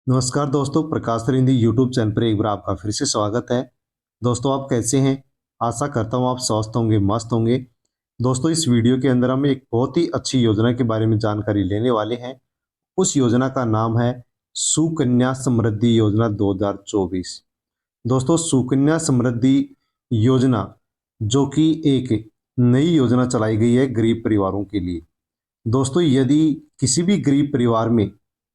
नमस्कार दोस्तों, प्रकाश रिंदी YouTube channel पर एक बार आपका फिर से स्वागत है। दोस्तों, आप कैसे हैं? आशा करता हूँ आप स्वस्थ होंगे, मस्त होंगे। दोस्तों, इस वीडियो के अंदर हम एक बहुत ही अच्छी योजना के बारे में जानकारी लेने वाले हैं। उस योजना का नाम है सुकन्या समृद्धि योजना 2024। दोस्तों, सुकन्या समृद्धि योजना जो कि एक नई योजना चलाई गई है गरीब परिवारों के लिए। दोस्तों, यदि किसी भी गरीब परिवार में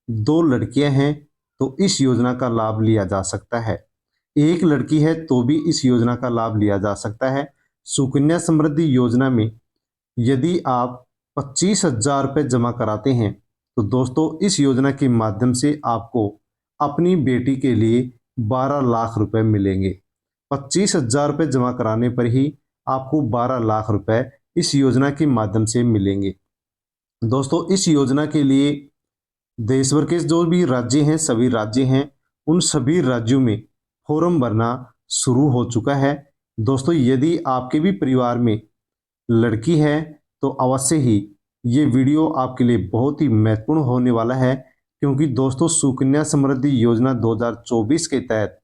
दो लड़कियां हैं तो इस योजना का लाभ लिया जा सकता है। एक लड़की है तो भी इस योजना का लाभ लिया जा सकता है। सुकन्या समृद्धि योजना में यदि आप 25,000 रुपये जमा कराते हैं तो दोस्तों इस योजना के माध्यम से आपको अपनी बेटी के लिए 12 लाख रुपए मिलेंगे। 25,000 रुपये जमा कराने पर ही आपको 12 लाख रुपए इस योजना के माध्यम से मिलेंगे। दोस्तों, इस योजना के लिए देश भर के जो भी राज्य हैं, सभी राज्य हैं, उन सभी राज्यों में फॉर्म भरना शुरू हो चुका है। दोस्तों, यदि आपके भी परिवार में लड़की है तो अवश्य ही ये वीडियो आपके लिए बहुत ही महत्वपूर्ण होने वाला है, क्योंकि दोस्तों सुकन्या समृद्धि योजना 2024 के तहत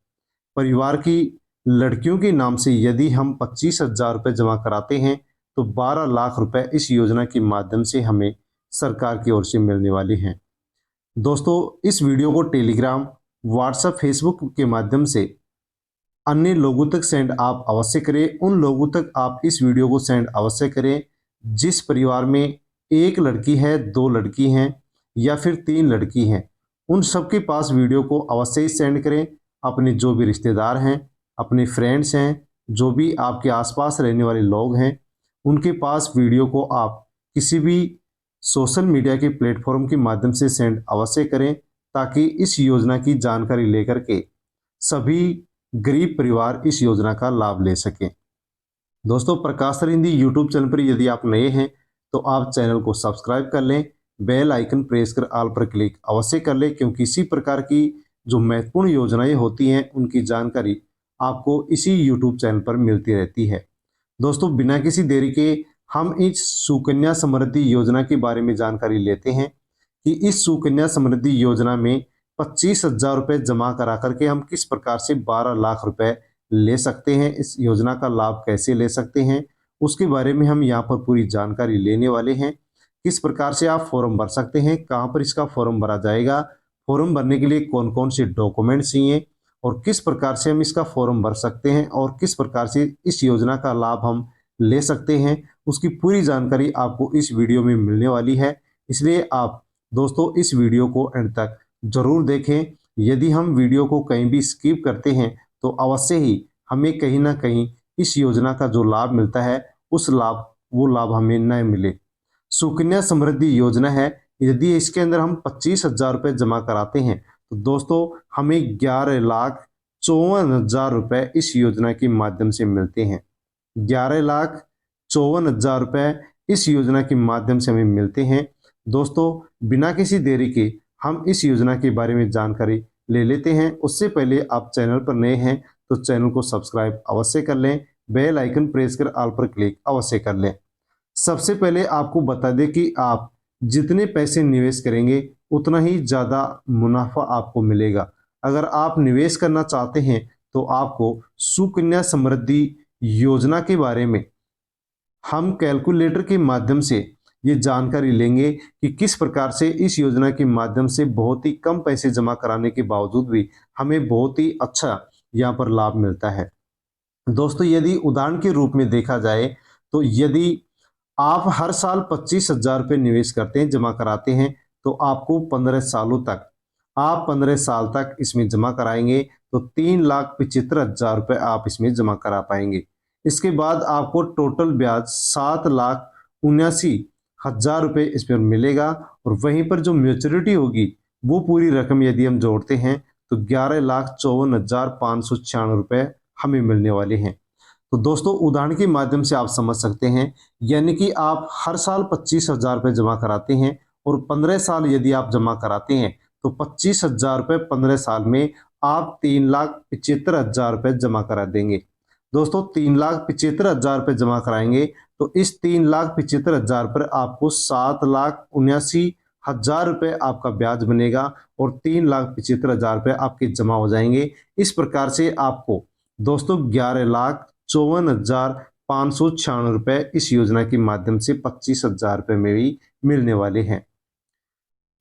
परिवार की लड़कियों के नाम से यदि हम 25,000 रुपये जमा कराते हैं तो 12 लाख रुपए इस योजना के माध्यम से हमें सरकार की ओर से मिलने वाले हैं। दोस्तों, इस वीडियो को टेलीग्राम, व्हाट्सएप, फेसबुक के माध्यम से अन्य लोगों तक सेंड आप अवश्य करें। उन लोगों तक आप इस वीडियो को सेंड अवश्य करें जिस परिवार में एक लड़की है, दो लड़की हैं या फिर तीन लड़की हैं। उन सबके पास वीडियो को अवश्य ही सेंड करें। अपने जो भी रिश्तेदार हैं, अपने फ्रेंड्स हैं, जो भी आपके आसपास रहने वाले लोग हैं, उनके पास वीडियो को आप किसी भी सोशल मीडिया के प्लेटफॉर्म के माध्यम से सेंड अवश्य करें, ताकि इस योजना की जानकारी लेकर के सभी गरीब परिवार इस योजना का लाभ ले सकें। दोस्तों, प्रकाश सर हिंदी यूट्यूब चैनल पर यदि आप नए हैं तो आप चैनल को सब्सक्राइब कर लें, बेल आइकन प्रेस कर ऑल पर क्लिक अवश्य कर लें, क्योंकि इसी प्रकार की जो महत्वपूर्ण योजनाएं होती हैं उनकी जानकारी आपको इसी यूट्यूब चैनल पर मिलती रहती है। दोस्तों, बिना किसी देरी के हम इस सुकन्या समृद्धि योजना के बारे में जानकारी लेते हैं कि इस सुकन्या समृद्धि योजना में 25,000 रुपये जमा करा करके हम किस प्रकार से 12 लाख रुपए ले सकते हैं, इस योजना का लाभ कैसे ले सकते हैं, उसके बारे में हम यहाँ पर पूरी जानकारी लेने वाले हैं। किस प्रकार से आप फॉर्म भर सकते हैं, कहाँ पर इसका फॉर्म भरा जाएगा, फॉर्म भरने के लिए कौन कौन से डॉक्यूमेंट चाहिए और किस प्रकार से हम इसका फॉर्म भर सकते हैं और किस प्रकार से इस योजना का लाभ हम ले सकते हैं, उसकी पूरी जानकारी आपको इस वीडियो में मिलने वाली है। इसलिए आप दोस्तों इस वीडियो को एंड तक जरूर देखें। यदि हम वीडियो को कहीं भी स्किप करते हैं तो अवश्य ही हमें कहीं ना कहीं इस योजना का जो लाभ मिलता है वो लाभ हमें न मिले। सुकन्या समृद्धि योजना है, यदि इसके अंदर हम 25,000 रुपये जमा कराते हैं तो दोस्तों हमें 11,54,000 रुपये इस योजना के माध्यम से मिलते हैं। 11,54,000 रुपये इस योजना के माध्यम से हमें मिलते हैं। दोस्तों, बिना किसी देरी के हम इस योजना के बारे में जानकारी ले लेते हैं। उससे पहले आप चैनल पर नए हैं तो चैनल को सब्सक्राइब अवश्य कर लें, बेल आइकन प्रेस कर ऑल पर क्लिक अवश्य कर लें। सबसे पहले आपको बता दें कि आप जितने पैसे निवेश करेंगे उतना ही ज़्यादा मुनाफा आपको मिलेगा। अगर आप निवेश करना चाहते हैं तो आपको सुकन्या समृद्धि योजना के बारे में हम कैलकुलेटर के माध्यम से ये जानकारी लेंगे कि किस प्रकार से इस योजना के माध्यम से बहुत ही कम पैसे जमा कराने के बावजूद भी हमें बहुत ही अच्छा यहाँ पर लाभ मिलता है। दोस्तों, यदि उदाहरण के रूप में देखा जाए तो यदि आप हर साल 25,000 रुपये निवेश करते हैं, जमा कराते हैं, तो आपको 15 साल तक इसमें जमा कराएंगे तो 3,75,000 रुपये आप इसमें जमा करा पाएंगे। इसके बाद आपको टोटल ब्याज 7,79,000 रुपये इस पर मिलेगा और वहीं पर जो मैच्योरिटी होगी वो पूरी रकम यदि हम जोड़ते हैं तो 11,54,596 रुपये हमें मिलने वाले हैं। तो दोस्तों, उदाहरण के माध्यम से आप समझ सकते हैं, यानी कि आप हर साल 25,000 रुपये जमा कराते हैं और 15 साल यदि आप जमा कराते हैं तो 25,000 रुपये 15 साल में आप 3,75,000 रुपये जमा करा देंगे। दोस्तों, 3,75,000 रुपये जमा कराएंगे तो इस 3,75,000 पर आपको 1000 रुपये आपका ब्याज बनेगा और 3,75,000 रुपये आपके जमा हो जाएंगे। इस प्रकार से आपको दोस्तों 11,54,596 रुपये इस योजना के माध्यम से 25,000 रुपये में भी मिलने वाले हैं।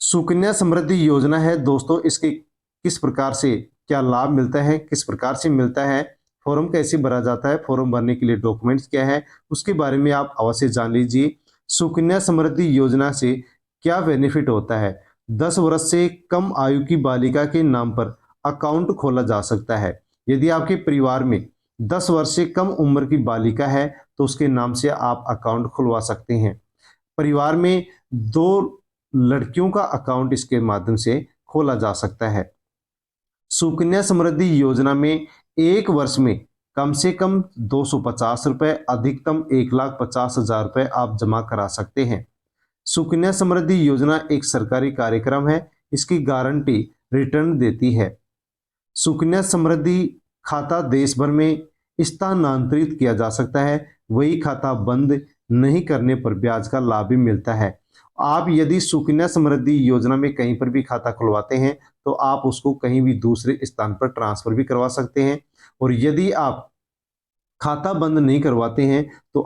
सुकन्या समृद्धि योजना है दोस्तों, इसके किस प्रकार से क्या लाभ मिलता है, किस प्रकार से मिलता है, फॉर्म कैसे भरा जाता है, फॉर्म भरने के लिए डॉक्यूमेंट्स क्या है, उसके बारे में आप अवश्य जान लीजिए। सुकन्या समृद्धि योजना से क्या बेनिफिट होता है? 10 वर्ष से कम आयु की बालिका के नाम पर अकाउंट खोला जा सकता है। यदि आपके परिवार में 10 वर्ष से कम उम्र की बालिका है तो उसके नाम से आप अकाउंट खुलवा सकते हैं। परिवार में 2 लड़कियों का अकाउंट इसके माध्यम से खोला जा सकता है। सुकन्या समृद्धि योजना में एक वर्ष में कम से कम 250 रुपये, अधिकतम 1,50,000 रुपये आप जमा करा सकते हैं। सुकन्या समृद्धि योजना एक सरकारी कार्यक्रम है, इसकी गारंटी रिटर्न देती है। सुकन्या समृद्धि खाता देश भर में स्थानांतरित किया जा सकता है, वही खाता बंद नहीं करने पर ब्याज का लाभ भी मिलता है। आप यदि सुकन्या समृद्धि योजना में कहीं पर भी खाता खुलवाते हैं तो आप उसको कहीं भी दूसरे स्थान पर ट्रांसफर भी करवा सकते हैं, और यदि आप खाता बंद नहीं करवाते हैं तो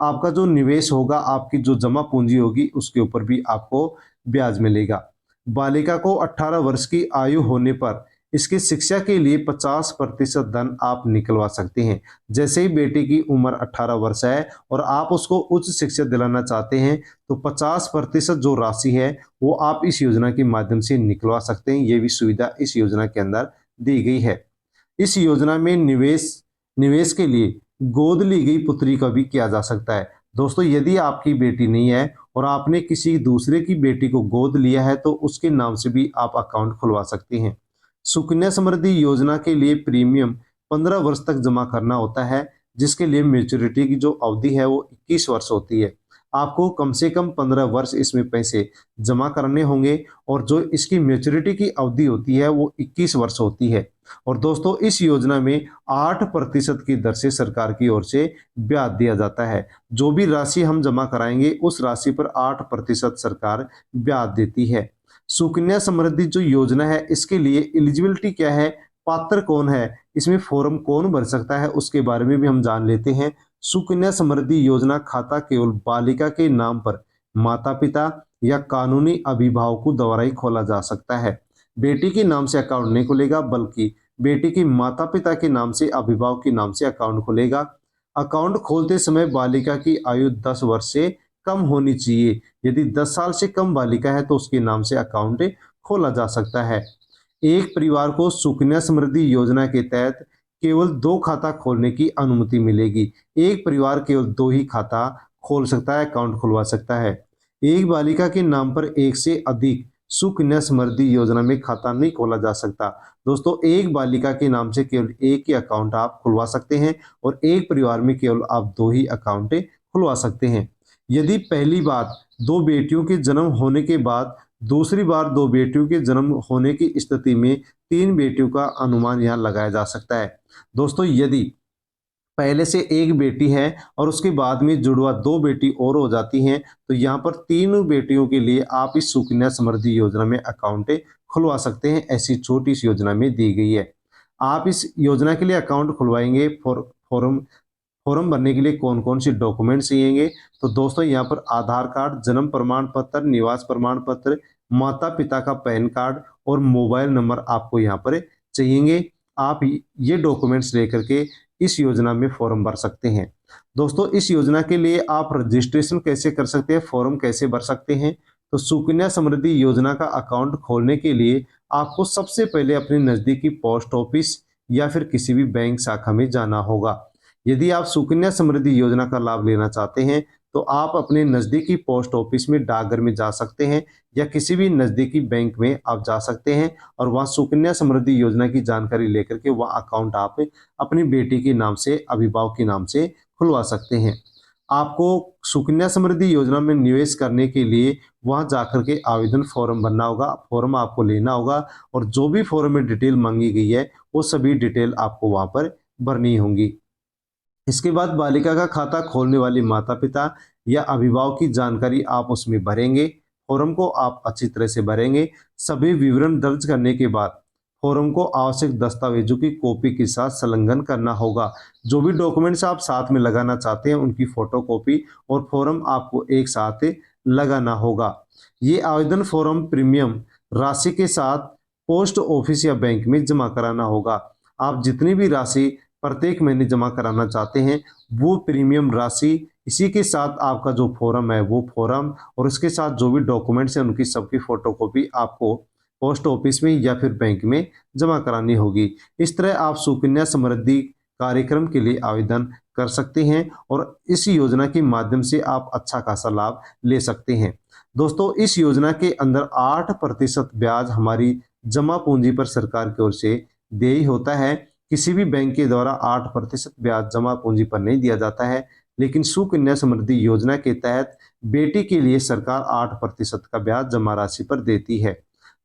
आपका जो निवेश होगा, आपकी जो जमा पूंजी होगी, उसके ऊपर भी आपको ब्याज मिलेगा। बालिका को 18 वर्ष की आयु होने पर इसकी शिक्षा के लिए 50% धन आप निकलवा सकते हैं। जैसे ही बेटी की उम्र 18 वर्ष है और आप उसको उच्च शिक्षा दिलाना चाहते हैं तो 50% जो राशि है वो आप इस योजना के माध्यम से निकलवा सकते हैं। ये भी सुविधा इस योजना के अंदर दी गई है। इस योजना में निवेश के लिए गोद ली गई पुत्री का भी किया जा सकता है। दोस्तों, यदि आपकी बेटी नहीं है और आपने किसी दूसरे की बेटी को गोद लिया है तो उसके नाम से भी आप अकाउंट खुलवा सकते हैं। सुकन्या समृद्धि योजना के लिए प्रीमियम 15 वर्ष तक जमा करना होता है, जिसके लिए मैच्योरिटी की जो अवधि है वो 21 वर्ष होती है। आपको कम से कम 15 वर्ष इसमें पैसे जमा करने होंगे और जो इसकी मैच्योरिटी की अवधि होती है वो 21 वर्ष होती है। और दोस्तों, इस योजना में 8% की दर से सरकार की ओर से ब्याज दिया जाता है। जो भी राशि हम जमा कराएंगे उस राशि पर 8% सरकार ब्याज देती है। सुकन्या समृद्धि जो योजना है इसके लिए एलिजिबिलिटी क्या है, पात्र कौन है, इसमें फॉर्म कौन भर सकता है, उसके बारे में भी हम जान लेते हैं। सुकन्या समृद्धि योजना खाता केवल बालिका के नाम पर माता पिता या कानूनी अभिभावकों द्वारा ही खोला जा सकता है। बेटी के नाम से अकाउंट नहीं खुलेगा, बल्कि बेटी के माता पिता के नाम से, अभिभावक के नाम से अकाउंट खुलेगा। अकाउंट खोलते समय बालिका की आयु 10 वर्ष से कम होनी चाहिए। यदि 10 साल से कम बालिका है तो उसके नाम से अकाउंट खोला जा सकता है। एक परिवार को सुकन्या समृद्धि योजना के तहत केवल 2 खाता खोलने की अनुमति मिलेगी। एक परिवार केवल 2 ही खाता खोल सकता है, अकाउंट खुलवा सकता है। एक बालिका के नाम पर एक से अधिक सुकन्या समृद्धि योजना में खाता नहीं खोला जा सकता। दोस्तों, एक बालिका के नाम से केवल एक ही अकाउंट आप खुलवा सकते हैं और एक परिवार में केवल आप 2 ही अकाउंट खुलवा सकते हैं। यदि पहली बार 2 बेटियों के जन्म होने के बाद दूसरी बार 2 बेटियों के जन्म होने की स्थिति में 3 बेटियों का अनुमान यहाँ लगाया जा सकता है। दोस्तों, यदि पहले से एक बेटी है और उसके बाद में जुड़वा 2 बेटी और हो जाती हैं तो यहाँ पर 3 बेटियों के लिए आप इस सुकन्या समृद्धि योजना में अकाउंट खुलवा सकते हैं। ऐसी छूट इस योजना में दी गई है। आप इस योजना के लिए अकाउंट खुलवाएंगे, फॉर्म भरने के लिए कौन कौन सी डॉक्यूमेंट्स चाहिए? तो दोस्तों, यहाँ पर आधार कार्ड, जन्म प्रमाण पत्र, निवास प्रमाण पत्र, माता पिता का पैन कार्ड और मोबाइल नंबर आपको यहाँ पर चाहिए। आप ये डॉक्यूमेंट्स लेकर के इस योजना में फॉर्म भर सकते हैं। दोस्तों, इस योजना के लिए आप रजिस्ट्रेशन कैसे कर सकते हैं, फॉर्म कैसे भर सकते हैं? तो सुकन्या समृद्धि योजना का अकाउंट खोलने के लिए आपको सबसे पहले अपने नज़दीकी पोस्ट ऑफिस या फिर किसी भी बैंक शाखा में जाना होगा। यदि आप सुकन्या समृद्धि योजना का लाभ लेना चाहते हैं तो आप अपने नज़दीकी पोस्ट ऑफिस में, डाकघर में जा सकते हैं या किसी भी नज़दीकी बैंक में आप जा सकते हैं और वहाँ सुकन्या समृद्धि योजना की जानकारी लेकर के वहाँ अकाउंट आप अपनी बेटी के नाम से, अभिभावक के नाम से खुलवा सकते हैं। आपको सुकन्या समृद्धि योजना में निवेश करने के लिए वहाँ जाकर के आवेदन फॉर्म भरना होगा, फॉर्म आपको लेना होगा और जो भी फॉर्म में डिटेल मांगी गई है वो सभी डिटेल आपको वहाँ पर भरनी होंगी। इसके बाद बालिका का खाता खोलने वाले माता पिता या अभिभावक की जानकारी आप उसमें भरेंगे, फॉर्म को आप अच्छी तरह से भरेंगे। सभी विवरण दर्ज करने के बाद फॉर्म को आवश्यक दस्तावेजों की कॉपी के साथ संलग्न करना होगा। जो भी डॉक्यूमेंट्स आप साथ में लगाना चाहते हैं उनकी फोटोकॉपी और फॉर्म आपको एक साथ लगाना होगा। ये आवेदन फॉर्म प्रीमियम राशि के साथ पोस्ट ऑफिस या बैंक में जमा कराना होगा। आप जितनी भी राशि प्रत्येक महीने जमा कराना चाहते हैं वो प्रीमियम राशि इसी के साथ आपका जो फॉर्म है वो फॉर्म और उसके साथ जो भी डॉक्यूमेंट्स हैं उनकी सबकी फोटोकॉपी आपको पोस्ट ऑफिस में या फिर बैंक में जमा करानी होगी। इस तरह आप सुकन्या समृद्धि कार्यक्रम के लिए आवेदन कर सकते हैं और इस योजना के माध्यम से आप अच्छा खासा लाभ ले सकते हैं। दोस्तों, इस योजना के अंदर 8% ब्याज हमारी जमा पूंजी पर सरकार की ओर से देय होता है। किसी भी बैंक के द्वारा 8% ब्याज जमा पूंजी पर नहीं दिया जाता है, लेकिन सुकन्या समृद्धि योजना के तहत बेटी के लिए सरकार 8% का ब्याज जमा राशि पर देती है।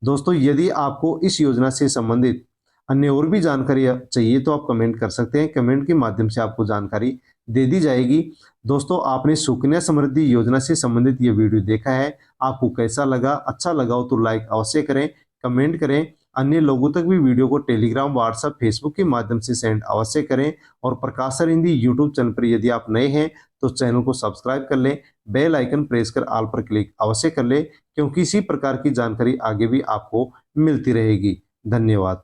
दोस्तों, यदि आपको इस योजना से संबंधित अन्य और भी जानकारी चाहिए तो आप कमेंट कर सकते हैं। कमेंट के माध्यम से आपको जानकारी दे दी जाएगी। दोस्तों, आपने सुकन्या समृद्धि योजना से संबंधित ये वीडियो देखा है, आपको कैसा लगा? अच्छा लगा हो तो लाइक अवश्य करें, कमेंट करें। अन्य लोगों तक भी वीडियो को टेलीग्राम, व्हाट्सएप, फेसबुक के माध्यम से सेंड अवश्य करें। और प्रकाश सर हिंदी यूट्यूब चैनल पर यदि आप नए हैं तो चैनल को सब्सक्राइब कर लें, बेल आइकन प्रेस कर ऑल पर क्लिक अवश्य कर लें, क्योंकि इसी प्रकार की जानकारी आगे भी आपको मिलती रहेगी। धन्यवाद।